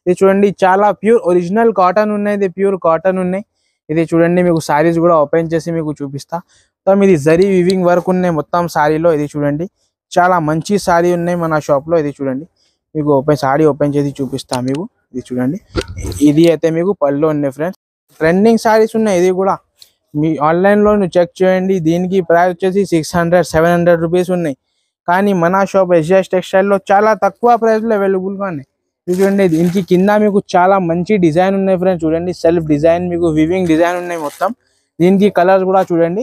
ఇది చూడండి చాలా ప్యూర్ ఒరిజినల్ కాటన్ ఉన్నాయి, ఇది ప్యూర్ కాటన్ ఉన్నాయి. ఇది చూడండి మీకు సారీస్ కూడా ఓపెన్ చేసి మీకు చూపిస్తా. మొత్తం ఇది జరీ వివింగ్ వర్క్ ఉన్నాయి మొత్తం సారీలో. ఇది చూడండి చాలా మంచి సారీ ఉన్నాయి మన షాప్ లో. ఇది చూడండి మీకు సారీ ఓపెన్ చేసి చూపిస్తా మీకు. ఇది చూడండి ఇది అయితే మీకు పళ్ళు ఉన్నాయి ఫ్రెండ్స్. ట్రెండింగ్ సారీస్ ఉన్నాయి. ఇది కూడా మీ ఆన్లైన్ లో చెక్ చేయండి. దీనికి ప్రైస్ వచ్చేసి 600-700 రూపీస్ ఉన్నాయి. కానీ మన షాప్ SGS టెక్స్టైల్ లో చాలా తక్కువ ప్రైస్ లో అవైలబుల్ గా ఉన్నాయి. ఇది చూడండి దీనికి కింద మీకు చాలా మంచి డిజైన్ ఉన్నాయి ఫ్రెండ్స్. చూడండి సెల్ఫ్ డిజైన్ మీకు వివింగ్ డిజైన్ ఉన్నాయి మొత్తం. దీనికి కలర్స్ కూడా చూడండి,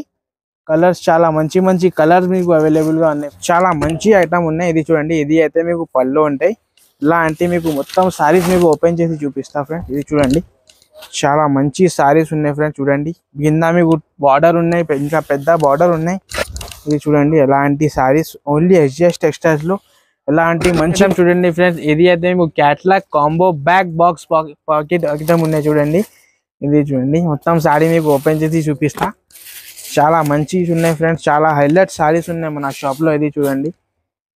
కలర్స్ చాలా మంచి మంచి కలర్స్ మీకు అవైలబుల్ గా ఉన్నాయి. చాలా మంచి ఐటమ్ ఉన్నాయి. ఇది చూడండి ఇది అయితే మీకు పళ్ళు ఉంటాయి. ఇలా అంటే మీకు మొత్తం సారీస్ మీకు ఓపెన్ చేసి చూపిస్తా ఫ్రెండ్స్. ఇది చూడండి చాలా మంచి సారీస్ ఉన్నాయి ఫ్రెండ్స్. చూడండి కింద మీకు బార్డర్ ఉన్నాయి, ఇంకా పెద్ద బార్డర్ ఉన్నాయి. ఇది చూడండి ఎలాంటి సారీస్ ఓన్లీ SGS టెక్స్టైల్స్ లో ఎలాంటి మంచి చూడండి ఫ్రెండ్స్. ఇది అయితే మీకు catalogue combo back box pocket item ఉన్నాయి. చూడండి ఇది చూడండి మొత్తం సారీ మీకు ఓపెన్ చేసి చూపిస్తా. చాలా మంచి ఉన్నాయి ఫ్రెండ్స్, చాలా హైలైట్ సారీస్ ఉన్నాయి మన షాప్ లో. ఇది చూడండి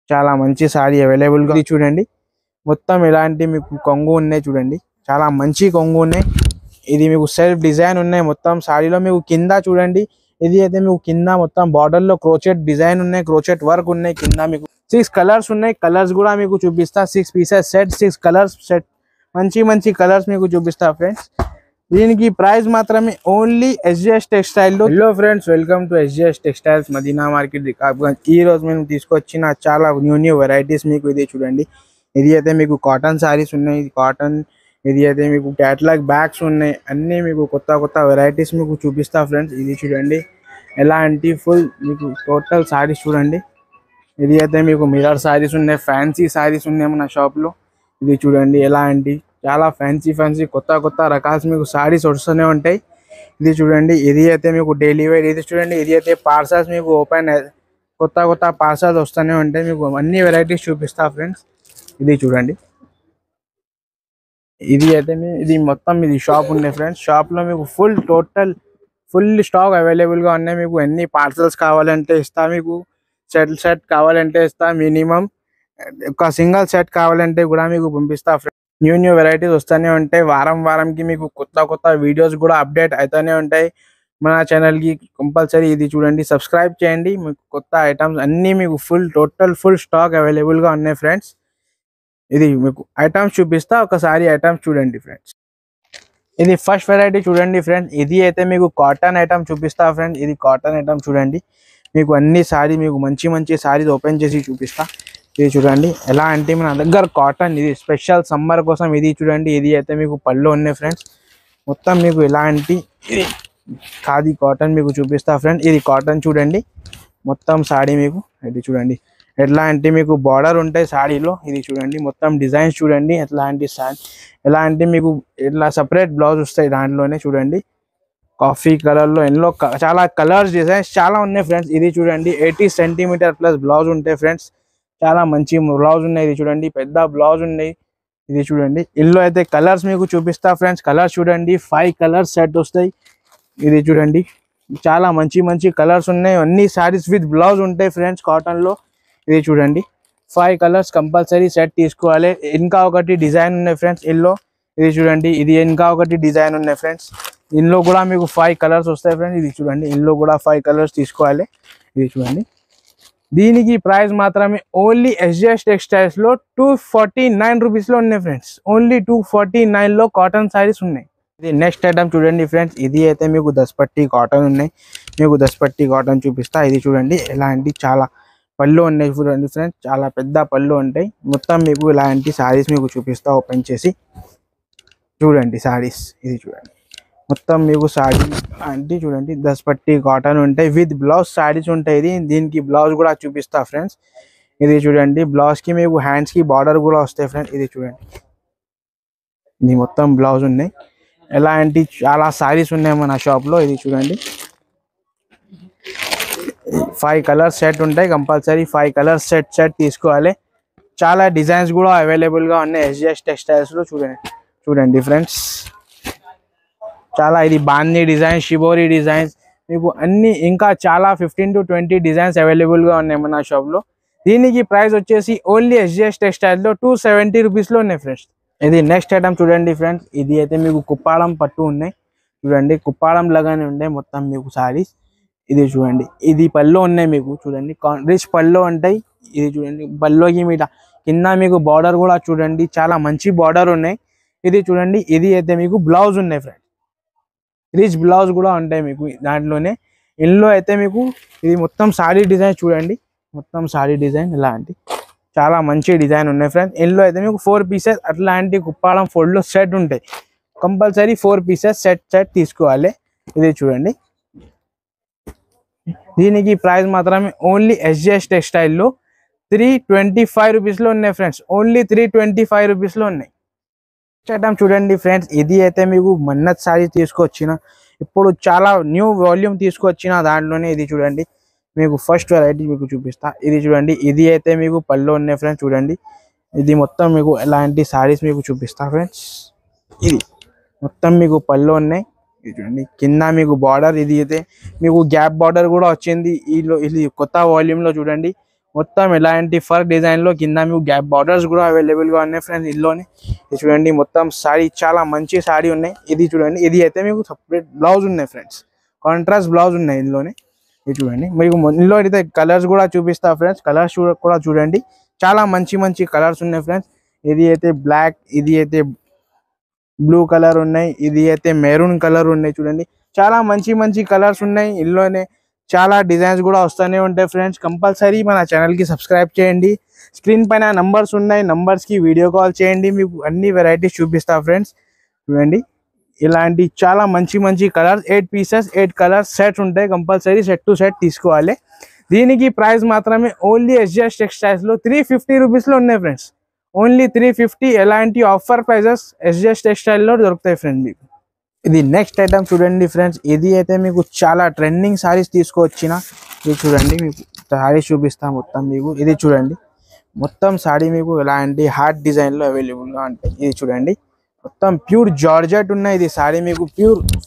చాలా మంచి సారీ అవైలబుల్ గా. ఇది చూడండి మొత్తం ఇలాంటి మీకు కొంగు ఉన్నాయి. చూడండి చాలా మంచి కొంగు ఉన్నాయి. ఇది మీకు సెల్ఫ్ డిజైన్ ఉన్నాయి మొత్తం సారీలో. మీకు కింద చూడండి ఇది అయితే మీకు కింద మొత్తం బార్డర్ లో క్రోచెట్ డిజైన్ ఉన్నాయి, క్రోచెట్ వర్క్ ఉన్నాయి. కింద మీకు 6 కలర్స్ ఉన్నాయి. కలర్స్ కూడా మీకు చూపిస్తా. 6 పీసెస్ సెట్, 6 కలర్స్ సెట్, మంచి మంచి కలర్స్ మీకు చూపిస్తా ఫ్రెండ్స్. దీనికి ప్రైస్ మాత్రమే ఓన్లీ SGS టెక్స్టైల్ లో. Hello friends, welcome to SGS textiles Madina market Rikabganj. ఈ రోజు మేము తీసుకొచ్చిన చాలా న్యూ వెరైటీస్ మీకు. ఇది చూడండి ఇది అయితే మీకు కాటన్ సారీస్ ఉన్నాయి. కాటన్ ఇది అయితే మీకు క్యాటలాగ్ బ్యాగ్స్ ఉన్నాయి. అన్ని మీకు కొత్త వెరైటీస్ మీకు చూపిస్తా ఫ్రెండ్స్. ఇది చూడండి ఎలాంటి ఫుల్ మీకు టోటల్ సారీస్ చూడండి. ఇది అయితే మీకు మిర్రర్ సారీస్ ఉన్నాయి, ఫ్యాన్సీ సారీస్ ఉన్నాయి మన షాప్ లో. ఇది చూడండి ఎలాంటి చాలా ఫ్యాన్సీ కొత్త రకాల్స్ మీకు సారీస్ వస్తూనే ఉంటాయి. ఇది చూడండి ఇది అయితే మీకు డైలీ వేర్. ఇది చూడండి ఇది అయితే పార్సల్స్ మీకు ఓపెన్ కొత్త పార్సల్స్ వస్తూనే ఉంటాయి. మీకు అన్ని వెరైటీస్ చూపిస్తా ఫ్రెండ్స్. ఇది చూడండి ఇది అయితే ఇది మొత్తం ఇది షాప్ ఉంది ఫ్రెండ్స్. షాప్ లో మీకు ఫుల్ స్టాక్ అవైలబుల్ గా ఉన్నాయి. మీకు ఎన్ని పార్సల్స్ కావాలంటే ఇస్తా, మీకు సెట్ కావాలంటే ఇస్తా, మినిమం ఒక సింగిల్ సెట్ కావాలంటే కూడా మీకు పంపిస్తా ఫ్రెండ్స్. న్యూ వెరైటీస్ వస్తూనే ఉంటాయి. వారంకి మీకు కొత్త వీడియోస్ కూడా అప్డేట్ అవుతూనే ఉంటాయి మన ఛానల్ కి. కంపల్సరీ ఇది చూడండి సబ్స్క్రైబ్ చేయండి. మీకు కొత్త ఐటమ్స్ అన్ని మీకు ఫుల్ స్టాక్ అవైలబుల్ గా ఉన్నాయి ఫ్రెండ్స్. ఇది మీకు ఐటమ్స్ చూపిస్తా, ఒకసారి ఐటమ్స్ చూడండి ఫ్రెండ్స్. ఇది ఫస్ట్ వెరైటీ చూడండి ఫ్రెండ్స్. ఇది అయితే మీకు కాటన్ ఐటమ్ చూపిస్తా ఫ్రెండ్స్. ఇది కాటన్ ఐటమ్ చూడండి మీకు అన్ని సారీ మీకు మంచి సారీస్ ఓపెన్ చేసి చూపిస్తా. ఇది చూడండి ఎలా అంటే మన దగ్గర కాటన్, ఇది స్పెషల్ సమ్మర్ కోసం. ఇది చూడండి ఇది అయితే మీకు పళ్ళు ఉన్నాయి ఫ్రెండ్స్. మొత్తం మీకు ఎలాంటి ఇది ఖాదీ కాటన్ మీకు చూపిస్తా ఫ్రెండ్స్. ఇది కాటన్ చూడండి మొత్తం సారీ మీకు. ఇది చూడండి ఎట్లా అంటే మీకు బార్డర్ ఉంటాయి సారీలో. ఇది చూడండి మొత్తం డిజైన్స్ చూడండి ఎలా అంటే మీకు ఇట్లా సపరేట్ బ్లౌజ్ వస్తాయి దాంట్లోనే. చూడండి కాఫీ కలర్ లో, ఎల్లో, చాలా కలర్స్ డిజైన్స్ చాలా ఉన్నాయి ఫ్రెండ్స్. ఇది చూడండి 80 సెంటీమీటర్ ప్లస్ బ్లౌజ్ ఉంటాయి ఫ్రెండ్స్. చాలా మంచి బ్లౌజ్ ఉన్నాయి. ఇది చూడండి పెద్ద బ్లౌజ్ ఉన్నాయి. ఇది చూడండి ఇల్లు అయితే కలర్స్ మీకు చూపిస్తా ఫ్రెండ్స్. కలర్స్ చూడండి 5 కలర్స్ సెట్ వస్తాయి. ఇది చూడండి చాలా మంచి కలర్స్ ఉన్నాయి. అన్ని సారీస్ విత్ బ్లౌజ్ ఉంటాయి ఫ్రెండ్స్ కాటన్ లో. ఇది చూడండి 5 కలర్స్ కంపల్సరీ సెట్ తీసుకోవాలి. ఇంకా ఒకటి డిజైన్ ఉన్నాయి ఫ్రెండ్స్ ఇల్లో. ఇది చూడండి ఇది ఇంకా ఒకటి డిజైన్ ఉన్నాయి ఫ్రెండ్స్. ఇందులో కూడా మీకు 5 కలర్స్ వస్తాయి ఫ్రెండ్స్. ఇది చూడండి ఇందులో కూడా 5 కలర్స్ తీసుకోవాలి. ఇది చూడండి దీనికి ప్రైస్ మాత్రమే ఓన్లీ SGS టెక్స్టైల్స్ లో 249 రూపీస్ లో ఉన్నాయి ఫ్రెండ్స్. ఓన్లీ 249 లో కాటన్ సారీస్ ఉన్నాయి. ఇది నెక్స్ట్ ఐటమ్ చూడండి ఫ్రెండ్స్. ఇది అయితే మీకు దస్పట్టి కాటన్ ఉన్నాయి. మీకు దస్పట్టి కాటన్ చూపిస్తా. ఇది చూడండి ఎలాంటి చాలా పళ్ళు ఉన్నాయి చూడండి ఫ్రెండ్స్. చాలా పెద్ద పళ్ళు ఉంటాయి. మొత్తం మీకు ఇలాంటి సారీస్ మీకు చూపిస్తా ఓపెన్ చేసి చూడండి సారీస్. ఇది చూడండి మొత్తం మీకు సారీ అంటే చూడండి దస్పట్టి కాటన్ ఉంటాయి విత్ బ్లౌజ్ సారీస్ ఉంటాయి. దీనికి బ్లౌజ్ కూడా చూపిస్తా ఫ్రెండ్స్. ఇది చూడండి బ్లౌజ్ కి మీకు హ్యాండ్స్ కి బార్డర్ కూడా వస్తాయి ఫ్రెండ్స్. ఇది చూడండి ఇది మొత్తం బ్లౌజ్ ఉన్నాయి. ఎలాంటి చాలా సారీస్ ఉన్నాయి మన షాప్ లో. ఇది చూడండి 5 కలర్స్ సెట్ ఉంటాయి. కంపల్సరీ 5 కలర్స్ సెట్ తీసుకోవాలి. చాలా డిజైన్స్ కూడా అవైలబుల్ గా ఉన్నాయి SGS టెక్స్టైల్స్ లో. చూడండి ఫ్రెండ్స్ చాలా ఇది బాందీ డిజైన్, షిబోరి డిజైన్స్ మీకు అన్ని ఇంకా చాలా 15 to 20 డిజైన్స్ అవైలబుల్ గా ఉన్నాయి మన షాప్ లో. దీనికి ప్రైస్ వచ్చేసి ఓన్లీ SGS టెక్స్టైల్ లో 270 రూపీస్ లో ఉన్నాయి ఫ్రెండ్స్. ఇది నెక్స్ట్ ఐటమ్ చూడండి ఫ్రెండ్స్, ఇది అయితే మీకు కుప్పాడం పట్టు ఉన్నాయి చూడండి, కుప్పాడం లాగానే ఉండే మొత్తం మీకు సారీస్. ఇది చూడండి, ఇది పళ్ళు ఉన్నాయి మీకు చూడండి, రిచ్ పళ్ళు ఉంటాయి. ఇది చూడండి పళ్ళుకి మీద కింద మీకు బార్డర్ కూడా చూడండి, చాలా మంచి బార్డర్ ఉన్నాయి. ఇది చూడండి, ఇది అయితే మీకు బ్లౌజ్ ఉన్నాయి ఫ్రెండ్స్, రిచ్ బ్లౌజ్ కూడా ఉంటాయి మీకు దాంట్లోనే. ఇందులో అయితే మీకు ఇది మొత్తం సారీ డిజైన్ చూడండి, మొత్తం సారీ డిజైన్ ఇలాంటి చాలా మంచి డిజైన్ ఉన్నాయి ఫ్రెండ్స్. ఇందులో అయితే మీకు 4 పీసెస్ అట్లాంటి కుప్పాడం ఫోల్డ్లో సెట్ ఉంటాయి, కంపల్సరీ 4 పీసెస్ సెట్ తీసుకోవాలి. ఇది చూడండి, దీనికి ప్రైస్ మాత్రమే ఓన్లీ ఎస్జిఎస్ టెక్స్టైల్లో 325 రూపీస్లో ఉన్నాయి ఫ్రెండ్స్, ఓన్లీ 325 రూపీస్లో ఉన్నాయి. ఐటమ్ చూడండి ఫ్రెండ్స్, ఇది అయితే మీకు మన్నత్ సారీ తీసుకొచ్చిన, ఇప్పుడు చాలా న్యూ వాల్యూమ్ తీసుకొచ్చిన దాంట్లోనే. ఇది చూడండి, మీకు ఫస్ట్ వెరైటీ మీకు చూపిస్తా. ఇది చూడండి, ఇది అయితే మీకు పళ్ళు ఉన్నాయి ఫ్రెండ్స్ చూడండి. ఇది మొత్తం మీకు ఎలాంటి సారీస్ మీకు చూపిస్తా ఫ్రెండ్స్. ఇది మొత్తం మీకు పళ్ళు ఉన్నాయి. ఇది చూడండి, కింద మీకు బార్డర్, ఇది అయితే మీకు గ్యాప్ బార్డర్ కూడా వచ్చింది. ఇది కొత్త వాల్యూమ్లో చూడండి, మొత్తం ఎలాంటి ఫర్ డిజైన్లో కింద మీకు గ్యాప్ బార్డర్స్ కూడా అవైలబుల్గా ఉన్నాయి ఫ్రెండ్స్ ఇందులోనే. ఇది చూడండి, మొత్తం సారీ చాలా మంచి సారీ ఉన్నాయి. ఇది చూడండి, ఇది అయితే మీకు సపరేట్ బ్లౌజ్ ఉన్నాయి ఫ్రెండ్స్, కాంట్రాస్ట్ బ్లౌజ్ ఉన్నాయి ఇందులోనే. ఇది చూడండి, మీకు ఇందులో అయితే కలర్స్ కూడా చూపిస్తా ఫ్రెండ్స్, కలర్స్ కూడా చూడండి, చాలా మంచి మంచి కలర్స్ ఉన్నాయి ఫ్రెండ్స్. ఇది అయితే బ్లాక్, ఇది అయితే బ్లూ కలర్ ఉన్నాయి, ఇది అయితే మెరూన్ కలర్ ఉన్నాయి చూడండి, చాలా మంచి మంచి కలర్స్ ఉన్నాయి ఇందులోనే. చాలా డిజైన్స్ కూడా వస్తూనే ఉంటాయి ఫ్రెండ్స్. కంపల్సరీ మన ఛానల్కి సబ్స్క్రైబ్ చేయండి. స్క్రీన్ పైన నంబర్స్ ఉన్నాయి, నంబర్స్కి వీడియో కాల్ చేయండి, మీకు అన్ని వెరైటీస్ చూపిస్తా ఫ్రెండ్స్. చూడండి, ఇలాంటి చాలా మంచి మంచి కలర్స్ 8 పీసెస్ 8 కలర్స్ సెట్స్ ఉంటాయి, కంపల్సరీ సెట్ టు సెట్ తీసుకోవాలి. దీనికి ప్రైస్ మాత్రమే ఓన్లీ ఎస్జిఎస్ టెక్స్టైల్స్లో 350 రూపీస్లో ఉన్నాయి ఫ్రెండ్స్, ఓన్లీ 350. ఎలాంటి ఆఫర్ ప్రైజెస్ ఎస్జిఎస్ టెక్స్టైల్లో దొరుకుతాయి ఫ్రెండ్స్ మీకు. ఇది నెక్స్ట్ ఐటమ్ చూడండి ఫ్రెండ్స్, ఇది అయితే మీకు చాలా ట్రెండింగ్ సారీస్ తీసుకొచ్చిన. ఇది చూడండి, మీకు సారీస్ చూపిస్తా మొత్తం మీకు. ఇది చూడండి, మొత్తం సారీ మీకు ఎలాంటి హార్ట్ డిజైన్లో అవైలబుల్గా ఉంటాయి. ఇది చూడండి, మొత్తం ప్యూర్ జార్జెట్ ఉన్నాయి. ఇది సారీ మీకు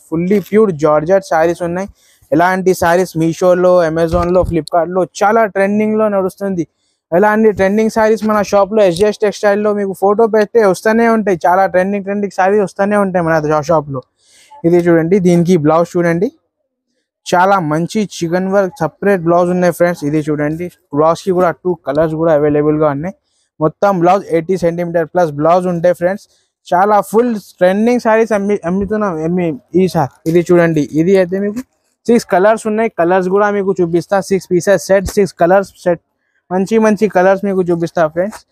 ఫుల్లీ ప్యూర్ జార్జెట్ సారీస్ ఉన్నాయి. ఎలాంటి సారీస్ మీషోలో, అమెజాన్లో, ఫ్లిప్కార్ట్లో చాలా ట్రెండింగ్లో నడుస్తుంది. ఎలాంటి ట్రెండింగ్ సారీస్ మన షాప్లో ఎస్జిఎస్ టెక్స్టైల్లో మీకు ఫోటో పెడితే వస్తూనే ఉంటాయి, చాలా ట్రెండింగ్ సారీస్ వస్తూనే ఉంటాయి మన షాప్లో. ఇది చూడండి, దీనికి బ్లౌజ్ చూడండి, చాలా మంచి చికెన్ వర్క్ సపరేట్ బ్లౌజ్ ఉన్నాయి ఫ్రెండ్స్. ఇది చూడండి, బ్లౌజ్కి కూడా 2 కలర్స్ కూడా అవైలబుల్గా ఉన్నాయి. మొత్తం బ్లౌజ్ 80 సెంటీమీటర్ ప్లస్ బ్లౌజ్ ఉంటాయి ఫ్రెండ్స్. చాలా ఫుల్ ట్రెండింగ్ సారీస్ అమ్ముతున్నాం ఈసారి. ఇది చూడండి, ఇది అయితే మీకు 6 కలర్స్ ఉన్నాయి, కలర్స్ కూడా మీకు చూపిస్తా. 6 పీసెస్ సెట్, 6 కలర్స్ సెట్, మంచి మంచి కలర్స్ మీకు చూపిస్తా ఫ్రెండ్స్.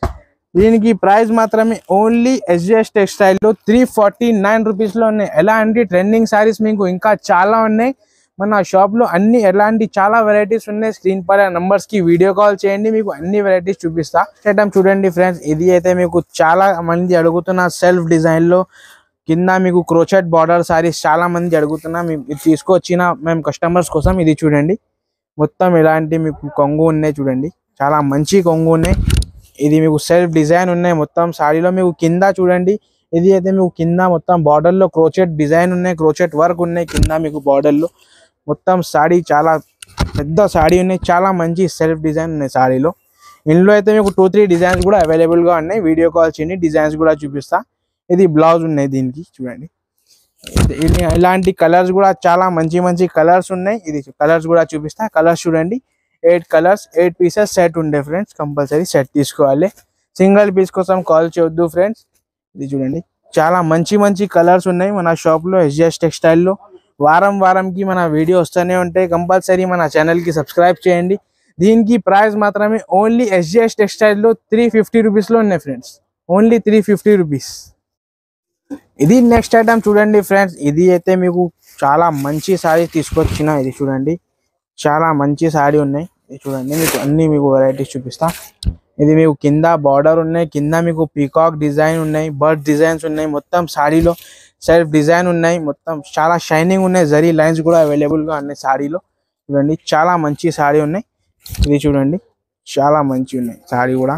దీనికి ప్రైస్ మాత్రమే ఓన్లీ ఎస్జిఎస్ టెక్స్టైల్లో 349 రూపీస్లో ఉన్నాయి. ఎలాంటి ట్రెండింగ్ సారీస్ మీకు ఇంకా చాలా ఉన్నాయి మన షాప్లో, అన్ని ఎలాంటి చాలా వెరైటీస్ ఉన్నాయి. స్క్రీన్ పైన నంబర్స్కి వీడియో కాల్ చేయండి, మీకు అన్ని వెరైటీస్ చూపిస్తా. ఐటమ్ చూడండి ఫ్రెండ్స్, ఇది అయితే మీకు చాలా మంది అడుగుతున్న సెల్ఫ్ డిజైన్లో కింద మీకు క్రోచెట్ బార్డర్ సారీస్ చాలా మంది అడుగుతున్నా, మేము తీసుకొచ్చిన మేము కస్టమర్స్ కోసం. ఇది చూడండి, మొత్తం ఇలాంటి మీకు కొంగు ఉన్నాయి చూడండి, చాలా మంచి కొంగు ఉన్నాయి. ఇది మీకు సెల్ఫ్ డిజైన్ ఉన్నాయి మొత్తం సారీలో. మీకు కింద చూడండి, ఇది అయితే మీకు కింద మొత్తం బార్డర్లో క్రోచెట్ డిజైన్ ఉన్నాయి, క్రోచెట్ వర్క్ ఉన్నాయి కింద మీకు బార్డర్లో. మొత్తం సారీ చాలా పెద్ద సారీ ఉన్నాయి, చాలా మంచి సెల్ఫ్ డిజైన్ ఉన్నాయి సారీలో. ఇందులో అయితే మీకు 2-3 డిజైన్స్ కూడా అవైలబుల్గా ఉన్నాయి, వీడియో కాల్ చేయండి, డిజైన్స్ కూడా చూపిస్తా. ఇది బ్లౌజ్ ఉన్నాయి దీనికి చూడండి. ఇలాంటి కలర్స్ కూడా చాలా మంచి మంచి కలర్స్ ఉన్నాయి. ఇది కలర్స్ కూడా చూపిస్తా. కలర్స్ చూడండి, 8 కలర్స్ 8 పీసెస్ సెట్ ఉండే ఫ్రెండ్స్, కంపల్సరీ సెట్ తీసుకోవాలి, సింగిల్ పీస్ కోసం కాల్ చేయొద్దు ఫ్రెండ్స్. ఇది చూడండి, చాలా మంచి మంచి కలర్స్ ఉన్నాయి మన షాప్లో ఎస్జిఎస్ టెక్స్టైల్లో. వారంకి మన వీడియో వస్తూనే ఉంటాయి, కంపల్సరీ మన ఛానల్కి సబ్స్క్రైబ్ చేయండి. దీనికి ప్రైస్ మాత్రమే ఓన్లీ ఎస్జిఎస్ టెక్స్టైల్లో 350 రూపీస్లో ఉన్నాయి ఫ్రెండ్స్, ఓన్లీ 350 రూపీస్. ఇది నెక్స్ట్ ఐటమ్ చూడండి ఫ్రెండ్స్, ఇది అయితే మీకు చాలా మంచి సారీ తీసుకొచ్చిన. ఇది చూడండి, చాలా మంచి సారీ ఉన్నాయి. ఇది చూడండి, మీకు అన్ని మీకు వెరైటీస్ చూపిస్తా. ఇది మీకు కింద బార్డర్ ఉన్నాయి, కింద మీకు పీకాక్ డిజైన్ ఉన్నాయి, బర్డ్ డిజైన్స్ ఉన్నాయి, మొత్తం సారీలో సెల్ఫ్ డిజైన్ ఉన్నాయి, మొత్తం చాలా షైనింగ్ ఉన్నాయి, జరీ లైన్స్ కూడా అవైలబుల్గా ఉన్నాయి సారీలో. చూడండి, చాలా మంచి సారీ ఉన్నాయి. ఇది చూడండి, చాలా మంచి ఉన్నాయి సారీ కూడా.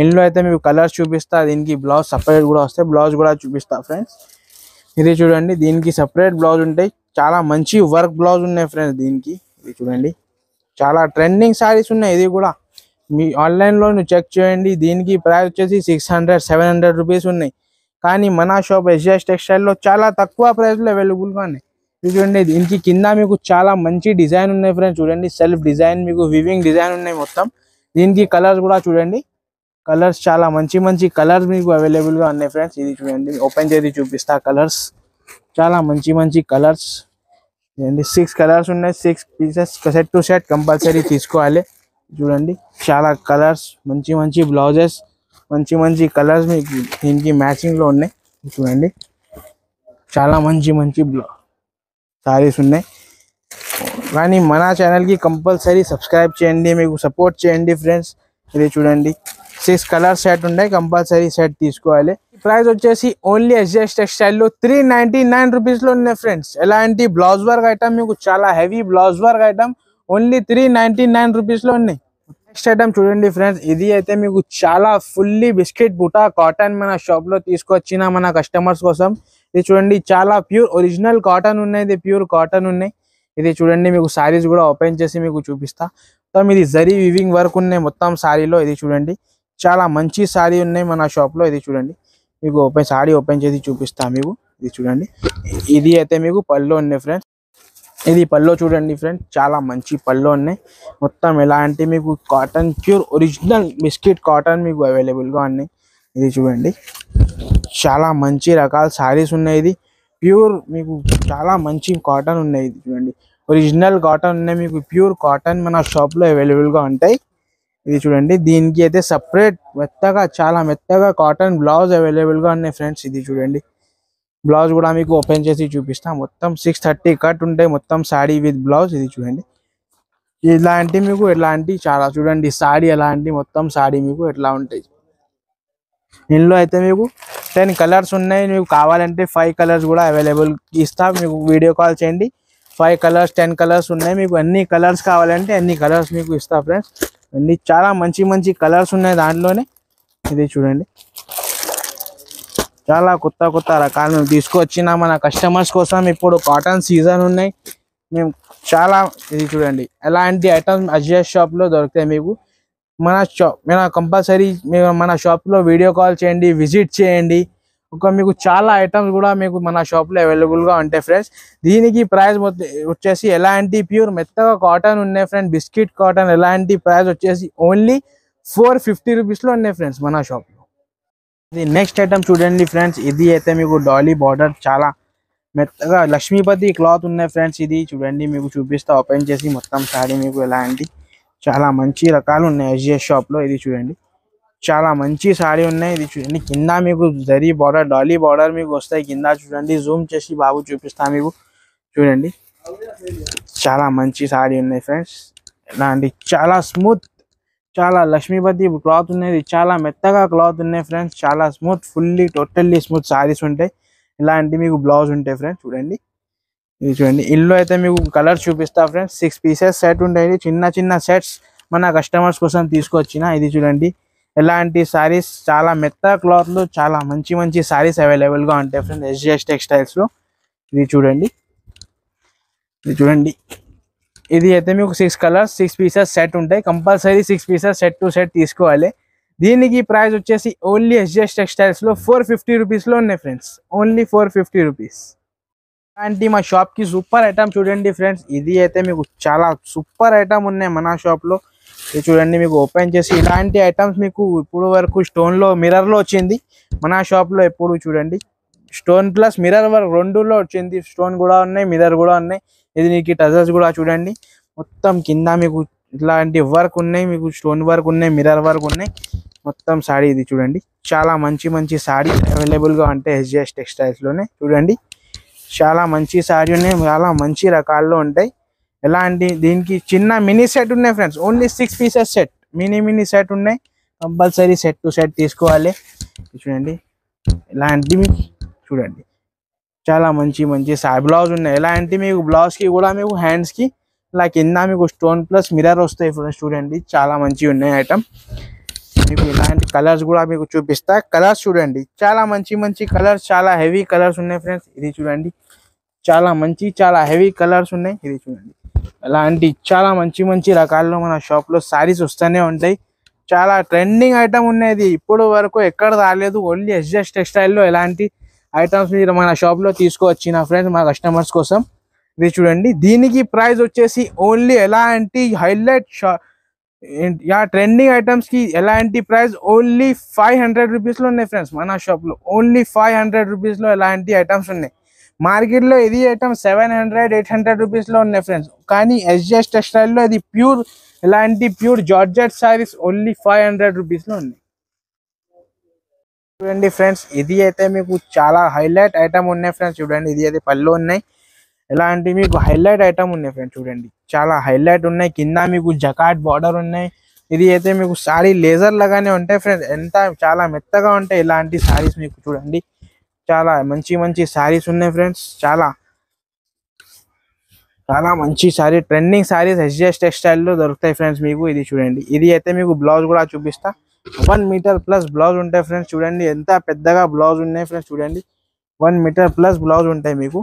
ఇందులో అయితే మీకు కలర్స్ చూపిస్తా, దీనికి బ్లౌజ్ సపరేట్ కూడా వస్తాయి, బ్లౌజ్ కూడా చూపిస్తా ఫ్రెండ్స్. ఇది చూడండి, దీనికి సపరేట్ బ్లౌజ్ ఉంటాయి, చాలా మంచి వర్క్ బ్లౌజ్ ఉన్నాయి ఫ్రెండ్స్ దీనికి. ఇది చూడండి, చాలా ట్రెండింగ్ సారీస్ ఉన్నాయి. ఇది కూడా మీ ఆన్లైన్లో నువ్వు చెక్ చేయండి, దీనికి ప్రైస్ వచ్చేసి 600-700 రూపీస్ ఉన్నాయి. కానీ మన షాప్ ఎస్జిఎస్ టెక్స్టైల్లో చాలా తక్కువ ప్రైస్లో అవైలబుల్గా ఉన్నాయి. ఇది చూడండి, దీనికి కింద మీకు చాలా మంచి డిజైన్ ఉన్నాయి ఫ్రెండ్స్. చూడండి, సెల్ఫ్ డిజైన్ మీకు వివింగ్ డిజైన్ ఉన్నాయి మొత్తం. దీనికి కలర్స్ కూడా చూడండి, కలర్స్ చాలా మంచి మంచి కలర్స్ మీకు అవైలబుల్గా ఉన్నాయి ఫ్రెండ్స్. ఇది చూడండి, ఓపెన్ చేసి చూపిస్తా. కలర్స్ చాలా మంచి మంచి కలర్స్. 6 కలర్స్ ఉన్నాయి. 6 pieces set to set compulsory తీసుకోవాలి. చూడండి, చాలా కలర్స్, మంచి మంచి బ్లౌజెస్, మంచి మంచి కలర్స్ మీకు దీనికి మ్యాచింగ్లో ఉన్నాయి. చూడండి, చాలా మంచి మంచి సారీస్ ఉన్నాయి. కానీ మన ఛానల్కి కంపల్సరీ సబ్స్క్రైబ్ చేయండి, మీకు సపోర్ట్ చేయండి ఫ్రెండ్స్. ఇది చూడండి, 6 కలర్ సెట్ ఉంటాయి, కంపల్సరీ సెట్ తీసుకోవాలి. ప్రైస్ వచ్చేసి ఓన్లీ ఎస్జిఎస్ టెక్స్టైల్లో 399 రూపీస్లో ఉన్నాయి ఫ్రెండ్స్. ఎలాంటి బ్లౌజ్ వర్క్ ఐటమ్, మీకు చాలా heavy blouse work item only 399 రూపీస్లో ఉన్నాయి. నెక్స్ట్ ఐటమ్ చూడండి ఫ్రెండ్స్, ఇది అయితే మీకు చాలా ఫుల్లీ బిస్కెట్ బుటా కాటన్ మన షాప్లో తీసుకొచ్చిన మన కస్టమర్స్ కోసం. ఇది చూడండి, చాలా ప్యూర్ ఒరిజినల్ కాటన్ ఉన్నాయి, ఇది ప్యూర్ కాటన్ ఉన్నాయి. ఇది చూడండి, మీకు సారీస్ కూడా ఓపెన్ చేసి మీకు చూపిస్తా. మొత్తం ఇది జరీ వివింగ్ వర్క్ ఉన్నాయి మొత్తం సారీలో. ఇది చూడండి, చాలా మంచి సారీ ఉన్నాయి మన షాప్లో. ఇది చూడండి, మీకు సారీ ఓపెన్ చేసి చూపిస్తా మీకు. ఇది చూడండి, ఇది అయితే మీకు పళ్ళు ఉన్నాయి ఫ్రెండ్స్. ఇది పళ్ళు చూడండి ఫ్రెండ్స్, చాలా మంచి పళ్ళు ఉన్నాయి మొత్తం. ఎలాంటి మీకు cotton pure original biscuit cotton మీకు అవైలబుల్గా ఉన్నాయి. ఇది చూడండి, చాలా మంచి రకాల సారీస్ ఉన్నాయి. ఇది ప్యూర్ మీకు చాలా మంచి కాటన్ ఉన్నాయి. ఇది చూడండి, ఒరిజినల్ కాటన్ ఉన్నాయి, మీకు ప్యూర్ కాటన్ మన షాప్లో అవైలబుల్గా ఉంటాయి. ఇది చూడండి, దీనికి అయితే సపరేట్ మెత్తగా, చాలా మెత్తగా కాటన్ బ్లౌజ్ అవైలబుల్గా ఉన్నాయి ఫ్రెండ్స్. ఇది చూడండి, బ్లౌజ్ కూడా మీకు ఓపెన్ చేసి చూపిస్తాం. మొత్తం 630 కట్ ఉంటాయి మొత్తం సారీ విత్ బ్లౌజ్. ఇది చూడండి, ఇలాంటి మీకు ఎలాంటి చాలా చూడండి సారీ ఎలాంటి మొత్తం సారీ మీకు ఎట్లా ఉంటాయి. ఇందులో అయితే మీకు 10 కలర్స్ ఉన్నాయి. మీకు కావాలంటే 5 కలర్స్ కూడా అవైలబుల్ ఇస్తా, మీకు వీడియో కాల్ చేయండి. 5 కలర్స్ 10 కలర్స్ ఉన్నాయి. మీకు అన్ని కలర్స్ కావాలంటే అన్ని కలర్స్ మీకు ఇస్తా ఫ్రెండ్స్. అన్ని చాలా మంచి మంచి కలర్స్ ఉన్నాయి దాంట్లోనే. ఇది చూడండి, చాలా కొత్త కొత్త రకాలు మేము తీసుకొచ్చిన మన కస్టమర్స్ కోసం. ఇప్పుడు కాటన్ సీజన్ ఉన్నాయి మేము చాలా. ఇది చూడండి, ఎలాంటి ఐటమ్స్ ఎస్జిఎస్ షాప్లో దొరుకుతాయి మీకు. మన కంపల్సరీ మన షాప్లో వీడియో కాల్ చేయండి, విజిట్ చేయండి. మీకు చాలా ఐటమ్స్ కూడా మీకు మన షాప్లో అవైలబుల్గా ఉంటాయి ఫ్రెండ్స్. దీనికి ప్రైస్ వచ్చేసి ఎలాంటి ప్యూర్ మెత్తగా కాటన్ ఉన్నాయి ఫ్రెండ్స్, బిస్కెట్ కాటన్. ఎలాంటి ప్రైస్ వచ్చేసి ఓన్లీ 450 రూపీస్లో ఉన్నాయి ఫ్రెండ్స్ మన షాప్లో. ఇది నెక్స్ట్ ఐటమ్ చూడండి ఫ్రెండ్స్, ఇది అయితే మీకు డాలీ బార్డర్ చాలా మెత్తగా లక్ష్మీపతి క్లాత్ ఉన్నాయి ఫ్రెండ్స్. ఇది చూడండి, మీకు చూపిస్తా ఓపెన్ చేసి మొత్తం సారీ మీకు ఎలాంటి చాలా మంచి రకాలు ఉన్నాయి ఎస్జిఎస్ షాప్లో. ఇది చూడండి, చాలా మంచి సారీ ఉన్నాయి. ఇది చూడండి, కింద మీకు జరీ బార్డర్ డాలీ బార్డర్ మీకు వస్తాయి కింద. చూడండి, జూమ్ చేసి బాబు చూపిస్తా మీకు. చూడండి, చాలా మంచి సారీ ఉన్నాయి ఫ్రెండ్స్. ఇలాంటి చాలా స్మూత్, చాలా లక్ష్మీపతి క్లాత్ ఉన్నది, చాలా మెత్తగా క్లాత్ ఉన్నాయి ఫ్రెండ్స్. చాలా smooth, fully totally smooth saris ఉంటాయి. ఇలాంటి మీకు బ్లౌజ్ ఉంటాయి ఫ్రెండ్స్. చూడండి, ఇది చూడండి, ఇందులో అయితే మీకు కలర్ చూపిస్తా ఫ్రెండ్స్. 6 పీసెస్ సెట్ ఉంటాయి. చిన్న చిన్న సెట్స్ మన కస్టమర్స్ కోసం తీసుకొచ్చిన. ఇది చూడండి, ఎలాంటి సారీస్ చాలా మెత్త క్లాత్లో చాలా మంచి మంచి సారీస్ అవైలబుల్గా ఉంటాయి ఫ్రెండ్స్ ఎస్జిఎస్ టెక్స్టైల్స్లో. ఇది చూడండి, ఇది చూడండి, ఇది అయితే మీకు 6 కలర్స్ 6 పీసెస్ సెట్ ఉంటాయి. Compulsory 6 pieces set to set తీసుకోవాలి. దీనికి ప్రైస్ వచ్చేసి ఓన్లీ ఎస్జిఎస్ టెక్స్టైల్స్లో 450 రూపీస్లో ఉన్నాయి ఫ్రెండ్స్, ఓన్లీ 450 రూపీస్. అలాంటి మా షాప్కి సూపర్ ఐటమ్ చూడండి ఫ్రెండ్స్. ఇది అయితే మీకు చాలా సూపర్ ఐటమ్ ఉన్నాయి మన షాప్లో. ఇది చూడండి, మీకు ఓపెన్ చేసి ఇలాంటి ఐటమ్స్ మీకు ఇప్పుడు వరకు స్టోన్లో మిర్రర్లో వచ్చింది మన షాప్లో. ఎప్పుడు చూడండి, స్టోన్ ప్లస్ మిర్రర్ వర్క్ రెండులో వచ్చింది. స్టోన్ కూడా ఉన్నాయి, మిర్రర్ కూడా ఉన్నాయి. ఇది మీకు టజల్స్ కూడా చూడండి, మొత్తం కింద మీకు ఇట్లాంటి వర్క్ ఉన్నాయి, మీకు స్టోన్ వర్క్ ఉన్నాయి, మిర్రర్ వర్క్ ఉన్నాయి మొత్తం సారీ. ఇది చూడండి, చాలా మంచి మంచి సారీ అవైలబుల్గా ఉంటాయి ఎస్జిఎస్ టెక్స్టైల్స్లోనే. చూడండి, చాలా మంచి సారీ ఉన్నాయి, చాలా మంచి రకాల్లో ఉంటాయి. ఎలాంటి దీనికి చిన్న మినీ సెట్ ఉన్నాయి friends, only 6 pieces set, mini set ఉన్నాయి. కంపల్సరీ సెట్ టు సెట్ తీసుకోవాలి. చూడండి, ఇలాంటివి చూడండి, చాలా మంచి మంచి బ్లౌజ్ ఉన్నాయి. ఎలాంటి మీకు బ్లౌజ్కి కూడా మీకు హ్యాండ్స్కి ఇలా కింద మీకు స్టోన్ ప్లస్ మిర్రర్ వస్తాయి ఫ్రెండ్స్. చూడండి, చాలా మంచిగా ఉన్నాయి ఐటమ్. మీకు ఇలాంటి కలర్స్ కూడా మీకు చూపిస్తా. కలర్స్ చూడండి, చాలా మంచి మంచి కలర్స్, చాలా హెవీ కలర్స్ ఉన్నాయి ఫ్రెండ్స్. ఇది చూడండి, చాలా మంచి చాలా హెవీ కలర్స్ ఉన్నాయి. ఇది చూడండి, అలాంటి చాలా మంచి మంచి రకాల్లో మన షాప్లో సారీస్ వస్తూనే ఉంటాయి. చాలా ట్రెండింగ్ ఐటమ్ ఉన్నది, ఇప్పుడు వరకు ఎక్కడ రాలేదు. ఓన్లీ ఎస్జెస్ టెక్స్టైల్లో ఎలాంటి ఐటమ్స్ మీరు మన షాప్లో తీసుకువచ్చిన ఫ్రెండ్స్ మా కస్టమర్స్ కోసం. ఇది చూడండి, దీనికి ప్రైస్ వచ్చేసి ఓన్లీ ఎలాంటి హైలైట్ ట్రెండింగ్ ఐటమ్స్ కి ఎలాంటి ప్రైస్ ఓన్లీ 500 రూపీస్ లో ఉన్నాయి ఫ్రెండ్స్. మన షాప్ లో ఓన్లీ 500 రూపీస్ లో ఎలాంటి ఐటమ్స్ ఉన్నాయి. మార్కెట్ లో ఇది ఐటమ్ 700-800 రూపీస్ లో ఉన్నాయి ఫ్రెండ్స్. కానీ ఎస్జెస్ టెక్స్టైల్ లో ఇది ప్యూర్ ఎలాంటి pure georgette saris only 500 rupees లో ఉన్నాయి. చూడండి ఫ్రెండ్స్, ఇది అయితే మీకు చాలా హైలైట్ ఐటమ్ ఉన్నాయి ఫ్రెండ్స్. చూడండి, ఇది అయితే పళ్ళు ఉన్నాయి, ఎలాంటి మీకు హైలైట్ ఐటమ్ ఉన్నాయి ఫ్రెండ్స్. చూడండి, చాలా హైలైట్ ఉన్నాయి. కింద మీకు జకాట్ బార్డర్ ఉన్నాయి. ఇది అయితే మీకు సారీ లేజర్ లాగానే ఉంటాయి ఫ్రెండ్స్. ఎంత చాలా మెత్తగా ఉంటాయి ఇలాంటి సారీస్ మీకు. చూడండి, చాలా మంచి మంచి సారీస్ ఉన్నాయి ఫ్రెండ్స్. చాలా చాలా మంచి సారీ, ట్రెండింగ్ సారీస్ ఎస్జెస్ టెక్స్టైల్లో దొరుకుతాయి ఫ్రెండ్స్ మీకు. ఇది చూడండి, ఇది అయితే మీకు బ్లౌజ్ కూడా చూపిస్తా. 1 మీటర్ ప్లస్ బ్లౌజ్ ఉంటాయి ఫ్రెండ్స్. చూడండి ఎంత పెద్దగా బ్లౌజ్ ఉన్నాయి ఫ్రెండ్స్. చూడండి, 1 మీటర్ ప్లస్ బ్లౌజ్ ఉంటాయి మీకు.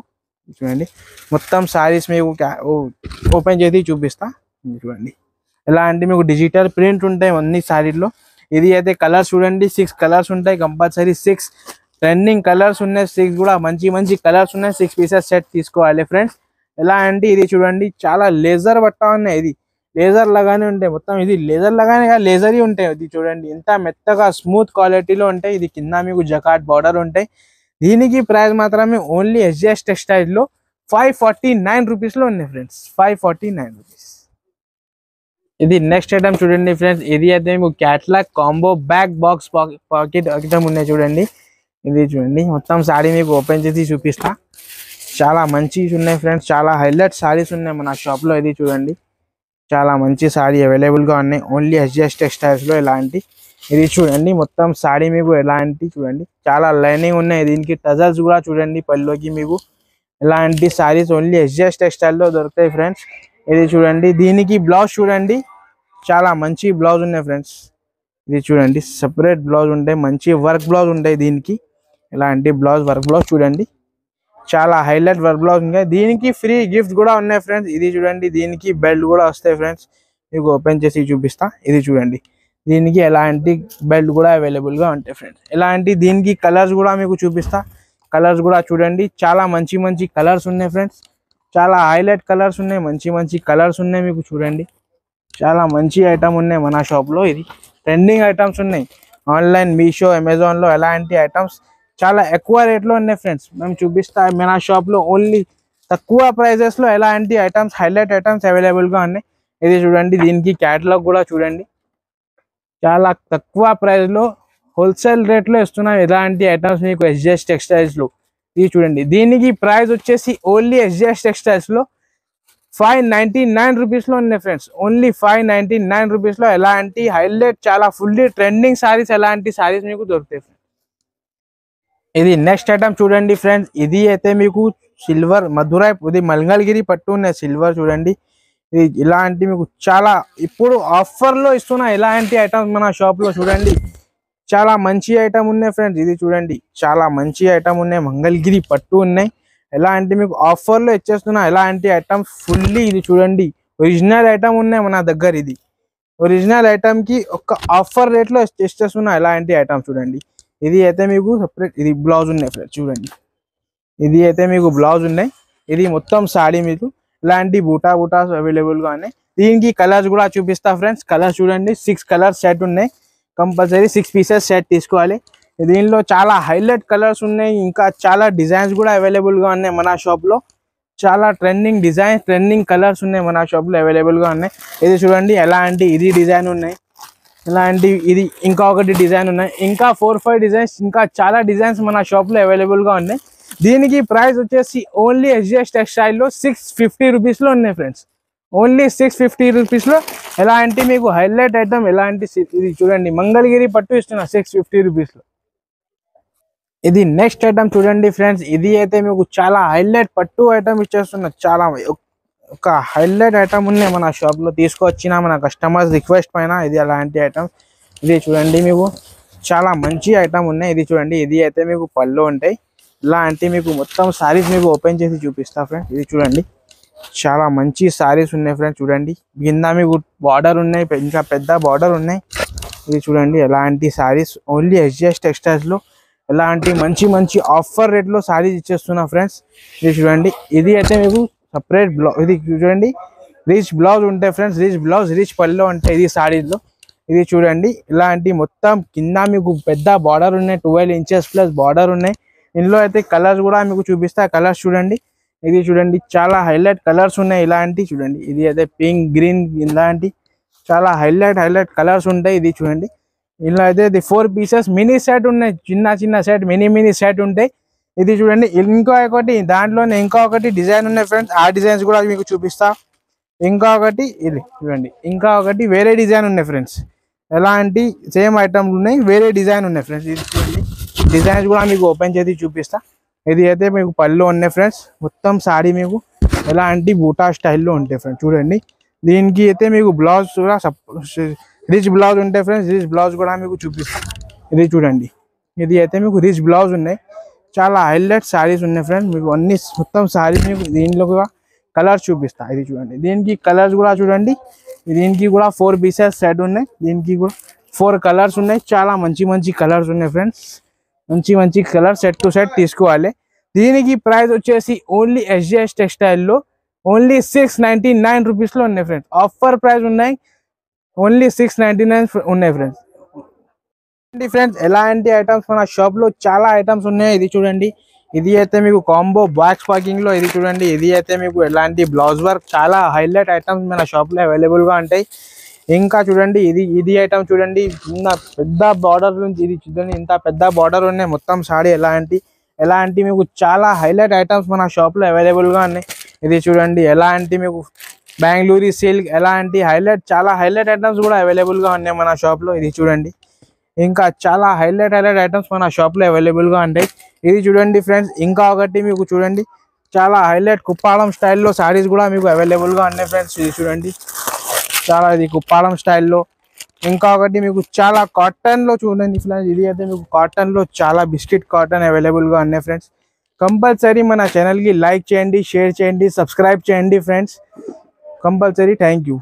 చూడండి, మొత్తం సారీస్ మీకు ఓపెన్ చేసి చూపిస్తా. చూడండి, ఎలా అంటే మీకు డిజిటల్ ప్రింట్ ఉంటాయి అన్ని సారీల్లో. ఇది అయితే కలర్స్ చూడండి, 6 కలర్స్ ఉంటాయి కంపల్సరీ. 6 ట్రెండింగ్ కలర్స్ ఉన్నాయి, 6 కూడా మంచి మంచి కలర్స్ ఉన్నాయి. 6 పీసెస్ సెట్ తీసుకోవాలి ఫ్రెండ్స్. ఎలా అంటే ఇది చూడండి, చాలా లేజర్ బట్ట ఉన్నాయి. ఇది లేజర్ లాగానే ఉంటాయి మొత్తం. ఇది లేజర్ లాగానే లేజరీ ఉంటాయి. ఇది చూడండి ఎంత మెత్తగా స్మూత్ క్వాలిటీలో ఉంటాయి. ఇది కింద మీకు జకాట్ బార్డర్ ఉంటాయి. దీనికి ప్రైస్ మాత్రమే ఓన్లీ ఎస్జెస్ టెక్స్టైల్లో 549 రూపీస్ లో ఉన్నాయి ఫ్రెండ్స్. 549 రూపీస్. ఇది నెక్స్ట్ ఐటమ్ చూడండి ఫ్రెండ్స్. ఇది అయితే మీకు catalogue combo back box pocket item ఉన్నాయి. చూడండి, ఇది చూడండి మొత్తం సారీ మీకు ఓపెన్ చేసి చూపిస్తా. చాలా మంచి ఉన్నాయి ఫ్రెండ్స్, చాలా హైలైట్ సారీస్ ఉన్నాయి మన షాప్ లో. ఇది చూడండి, చాలా మంచి సారీ అవైలబుల్ గా ఉన్నాయి ఓన్లీ ఎస్జెస్ టెక్స్టైల్స్ లో. ఎలాంటి ఇది చూడండి, మొత్తం సారీ మీకు ఎలాంటి చూడండి చాలా లైనింగ్ ఉన్నాయి. దీనికి టజల్స్ కూడా చూడండి పళ్ళుకి మీకు. ఎలాంటి సారీస్ ఓన్లీ ఎస్జెస్ టెక్స్టైల్ లో దొరుకుతాయి ఫ్రెండ్స్. ఇది చూడండి, దీనికి బ్లౌజ్ చూడండి, చాలా మంచి బ్లౌజ్ ఉన్నాయి ఫ్రెండ్స్. ఇది చూడండి, సెపరేట్ బ్లౌజ్ ఉంటాయి, మంచి వర్క్ బ్లౌజ్ ఉంటాయి దీనికి. ఎలాంటి బ్లౌజ్ వర్క్ బ్లౌజ్ చూడండి, చాలా హైలైట్ వర్క్ బ్లౌజ్ ఉన్నాయి. దీనికి ఫ్రీ గిఫ్ట్ కూడా ఉన్నాయి ఫ్రెండ్స్. ఇది చూడండి, దీనికి బెల్ట్ కూడా వస్తాయి ఫ్రెండ్స్. మీకు ఓపెన్ చేసి చూపిస్తా. ఇది చూడండి, దీనికి ఎలాంటి బెల్ట్ కూడా అవైలబుల్ గా ఉంటాయి ఫ్రెండ్స్. ఎలాంటి దీనికి కలర్స్ కూడా మీకు చూపిస్తా. కలర్స్ కూడా చూడండి, చాలా మంచి మంచి కలర్స్ ఉన్నాయి ఫ్రెండ్స్. చాలా హైలైట్ కలర్స్ ఉన్నాయి, మంచి మంచి కలర్స్ ఉన్నాయి మీకు. చూడండి, చాలా మంచి ఐటమ్ ఉన్నాయి మన షాప్ లో. ఇది ట్రెండింగ్ ఐటమ్స్ ఉన్నాయి ఆన్లైన్ మీషో అమెజాన్ లో. ఎలాంటి ఐటమ్స్ చాలా ఎక్కువ రేట్ లో ఉన్నాయి ఫ్రెండ్స్. మేము చూపిస్తా మన షాప్ లో ఓన్లీ తక్కువ ప్రైజెస్ లో ఎలాంటి ఐటమ్స్ హైలైట్ ఐటమ్స్ అవైలబుల్ గా ఉన్నాయి. ఇది చూడండి, దీనికి క్యాటలాగ్ కూడా చూడండి, చాలా తక్కువ ప్రైస్ లో హోల్సేల్ రేట్ లో ఇస్తున్నాం ఇలాంటి ఐటమ్స్ మీకు ఎస్జెస్ టెక్స్టైల్స్ లో. ఇది చూడండి, దీనికి ప్రైస్ వచ్చేసి ఓన్లీ ఎస్జెస్ టెక్స్టైల్స్ లో 599 రూపీస్ లో ఉన్నాయి ఫ్రెండ్స్. ఓన్లీ 599 రూపీస్ లో ఎలాంటి హైలైట్ చాలా ఫుల్లీ ట్రెండింగ్ సారీస్ ఎలాంటి సారీస్ మీకు దొరుకుతాయి. ఇది నెక్స్ట్ ఐటమ్ చూడండి ఫ్రెండ్స్. ఇది అయితే మీకు సిల్వర్ మధురై, ఇది మంగళగిరి పట్టు ఉన్నాయి సిల్వర్. చూడండి, ఇది ఇలాంటి మీకు చాలా ఇప్పుడు ఆఫర్ లో ఇస్తున్నా ఇలాంటి ఐటమ్స్ మన షాప్ లో. చూడండి, చాలా మంచి ఐటమ్ ఉన్నాయి ఫ్రెండ్స్. ఇది చూడండి, చాలా మంచి ఐటమ్ ఉన్నాయి, మంగళగిరి పట్టు ఉన్నాయి. ఎలాంటి మీకు ఆఫర్ లో ఇచ్చేస్తున్నా ఎలాంటి ఐటమ్స్ ఫుల్లీ. ఇది చూడండి, ఒరిజినల్ ఐటమ్ ఉన్నాయి మన దగ్గర. ఇది ఒరిజినల్ ఐటమ్ కి ఒక ఆఫర్ రేట్ లో ఇచ్చేస్తున్నా ఎలాంటి ఐటమ్స్. చూడండి, ఇది అయితే మీకు సెపరేట్ ఇది బ్లౌజ్ ఉన్నాయి ఫ్రెండ్స్. చూడండి, ఇది అయితే మీకు బ్లౌజ్ ఉన్నాయి. ఇది మొత్తం సాడీ మీకు ఇలాంటి బూటాస్ అవైలబుల్ గా ఉన్నాయి. దీనికి కలర్స్ కూడా చూపిస్తా ఫ్రెండ్స్. కలర్స్ చూడండి, 6 కలర్స్ సెట్ ఉన్నాయి. కంపల్సరీ 6 పీసెస్ సెట్ తీసుకోవాలి. దీనిలో చాలా హైలైట్ కలర్స్ ఉన్నాయి, ఇంకా చాలా డిజైన్స్ కూడా అవైలబుల్ గా ఉన్నాయి మన షాప్ లో. చాలా ట్రెండింగ్ డిజైన్స్ ట్రెండింగ్ కలర్స్ ఉన్నాయి మన షాప్ లో అవైలబుల్ గా ఉన్నాయి. ఇది చూడండి, ఎలాంటి ఇది డిజైన్ ఉన్నాయి, ఇలాంటి ఇది ఇంకా ఒకటి డిజైన్ ఉన్నాయి, ఇంకా 4-5 డిజైన్స్, ఇంకా చాలా డిజైన్స్ మన షాప్ లో అవైలబుల్ గా ఉన్నాయి. దీనికి ప్రైస్ వచ్చేసి ఓన్లీ ఎస్జెస్ టెక్స్టైల్ లో 650 రూపీస్ లో ఉన్నాయి ఫ్రెండ్స్. ఓన్లీ 650 రూపీస్ లో ఎలాంటి మీకు హైలైట్ ఐటమ్ ఎలాంటి ఇది చూడండి, మంగళగిరి పట్టు ఇస్తున్నా 650 రూపీస్ లో. ఇది నెక్స్ట్ ఐటమ్ చూడండి ఫ్రెండ్స్. ఇది అయితే మీకు చాలా హైలైట్ పట్టు ఐటమ్ ఇచ్చేస్తున్నా. చాలా ఒక హైలైట్ ఐటమ్ ఉన్నాయి మన షాప్ లో, తీసుకొచ్చిన మన కస్టమర్స్ రిక్వెస్ట్ పైన. ఇది అలాంటి ఐటమ్. ఇది చూడండి, మీకు చాలా మంచి ఐటమ్ ఉన్నాయి. ఇది చూడండి, ఇది అయితే మీకు పళ్ళు ఉంటాయి. ఇలాంటి మీకు మొత్తం సారీస్ మీకు ఓపెన్ చేసి చూపిస్తా ఫ్రెండ్స్. ఇది చూడండి, చాలా మంచి సారీస్ ఉన్నాయి ఫ్రెండ్స్. చూడండి, కింద మీకు బార్డర్ ఉన్నాయి, ఇంకా పెద్ద బార్డర్ ఉన్నాయి. ఇది చూడండి ఎలాంటి సారీస్ ఓన్లీ SGS టెక్స్టైల్స్ లో ఎలాంటి మంచి మంచి ఆఫర్ రేట్ లో సారీస్ ఇచ్చేస్తున్నా ఫ్రెండ్స్. ఇది చూడండి ఇది అయితే మీకు సపరేట్ బ్లౌజ్, ఇది చూడండి రిచ్ బ్లౌజ్ ఉంటాయి ఫ్రెండ్స్, రిచ్ బ్లౌజ్ రిచ్ పళ్ళు ఉంటాయి ఇది సారీలో. ఇది చూడండి ఇలాంటి మొత్తం కింద మీకు పెద్ద బార్డర్ ఉన్నాయి, 12 ఇంచెస్ ప్లస్ బార్డర్ ఉన్నాయి. ఇందులో అయితే కలర్స్ కూడా మీకు చూపిస్తా, కలర్స్ చూడండి. ఇది చూడండి చాలా హైలైట్ కలర్స్ ఉన్నాయి ఇలాంటి చూడండి. ఇది అయితే పింక్ గ్రీన్ ఇలాంటి చాలా హైలైట్ కలర్స్ ఉంటాయి. ఇది చూడండి ఇలా అయితే ఇది 4 పీసెస్ మినీ సెట్ ఉన్నాయి, చిన్న సెట్ మినీ సెట్ ఉంటాయి. ఇది చూడండి ఇంకొకటి దాంట్లోనే ఇంకొకటి డిజైన్ ఉన్నాయి ఫ్రెండ్స్, ఆ డిజైన్స్ కూడా మీకు చూపిస్తా. ఇంకొకటి ఇది చూడండి ఇంకొకటి వేరే డిజైన్ ఉన్నాయి ఫ్రెండ్స్, ఎలాంటి సేమ్ ఐటమ్లు ఉన్నాయి వేరే డిజైన్ ఉన్నాయి ఫ్రెండ్స్. ఇది చూడండి డిజైన్స్ కూడా మీకు ఓపెన్ చేసి చూపిస్తా. ఇది అయితే మీకు పళ్ళు ఉన్నాయి ఫ్రెండ్స్, మొత్తం సారీ మీకు ఎలాంటి బూటా స్టైల్లో ఉంటాయి ఫ్రెండ్స్. చూడండి దీనికి అయితే మీకు బ్లౌజ్ కూడా రిచ్ బ్లౌజ్ ఉంటాయి ఫ్రెండ్స్, రిచ్ బ్లౌజ్ కూడా మీకు చూపిస్తాం. ఇది చూడండి ఇది అయితే మీకు రిచ్ బ్లౌజ్ ఉన్నాయి, చాలా హైలైట్ సారీస్ ఉన్నాయి ఫ్రెండ్స్. మీకు అన్ని మొత్తం సారీ మీకు దీనిలో కూడా కలర్స్ చూపిస్తా. ఇది చూడండి దీనికి కలర్స్ కూడా చూడండి, దీనికి కూడా 4 పీసెస్ సెట్ ఉన్నాయి, దీనికి కూడా 4 కలర్స్ ఉన్నాయి, చాలా మంచి కలర్స్ ఉన్నాయి ఫ్రెండ్స్. మంచి కలర్ సెట్ టు సెట్ తీసుకోవాలి. దీనికి ప్రైస్ వచ్చేసి ఓన్లీ SGS టెక్స్టైల్లో ఓన్లీ 699 రూపీస్లో ఉన్నాయి ఫ్రెండ్స్. ఆఫర్ ప్రైస్ ఉన్నాయి, ఓన్లీ 699 ఉన్నాయి ఫ్రెండ్స్. ఫ్రెండ్స్ ఎలాంటి ఐటమ్స్ మన షాప్ లో చాలా ఐటమ్స్ ఉన్నాయి. ఇది చూడండి ఇది అయితే మీకు కాంబో బాక్స్ ప్యాకింగ్ లో, ఇది చూడండి ఇది అయితే మీకు ఎలాంటి బ్లౌజ్ వర్క్ చాలా హైలైట్ ఐటమ్స్ మన షాప్ లో అవైలబుల్ గా ఉంటాయి. ఇంకా చూడండి ఇది ఐటమ్ చూడండి చిన్న పెద్ద బార్డర్ నుంచి, ఇది చూడండి ఇంత పెద్ద బార్డర్ ఉన్నాయి మొత్తం సారీ ఎలాంటి మీకు చాలా హైలైట్ ఐటమ్స్ మన షాప్ లో అవైలబుల్ గా ఉన్నాయి. ఇది చూడండి ఎలాంటి మీకు బెంగళూరు సిల్క్ ఎలాంటి చాలా హైలైట్ ఐటమ్స్ కూడా అవైలబుల్ గా ఉన్నాయి మన షాప్ లో. ఇది చూడండి ఇంకా చాలా హైలైట్ ఐటమ్స్ మన షాప్ లో అవైలబుల్ గా ఉంటాయి. ఇది చూడండి ఫ్రెండ్స్ ఇంకా ఒకటి మీకు చూడండి చాలా హైలైట్ కుప్పాలం స్టైల్లో సారీస్ కూడా మీకు అవైలబుల్ గా ఉన్నాయి ఫ్రెండ్స్. ఇది చూడండి చాలా ఇది కుప్పాలం స్టైల్లో. ఇంకా ఒకటి మీకు చాలా కాటన్ లో చూడండి ఫ్రెండ్స్, ఇది అయితే మీకు కాటన్ లో చాలా బిస్కెట్ కాటన్ అవైలబుల్ గా ఉన్నాయి ఫ్రెండ్స్. కంపల్సరీ మన ఛానల్ కి లైక్ చేయండి, షేర్ చేయండి, సబ్స్క్రైబ్ చేయండి ఫ్రెండ్స్ కంపల్సరీ. Thank you.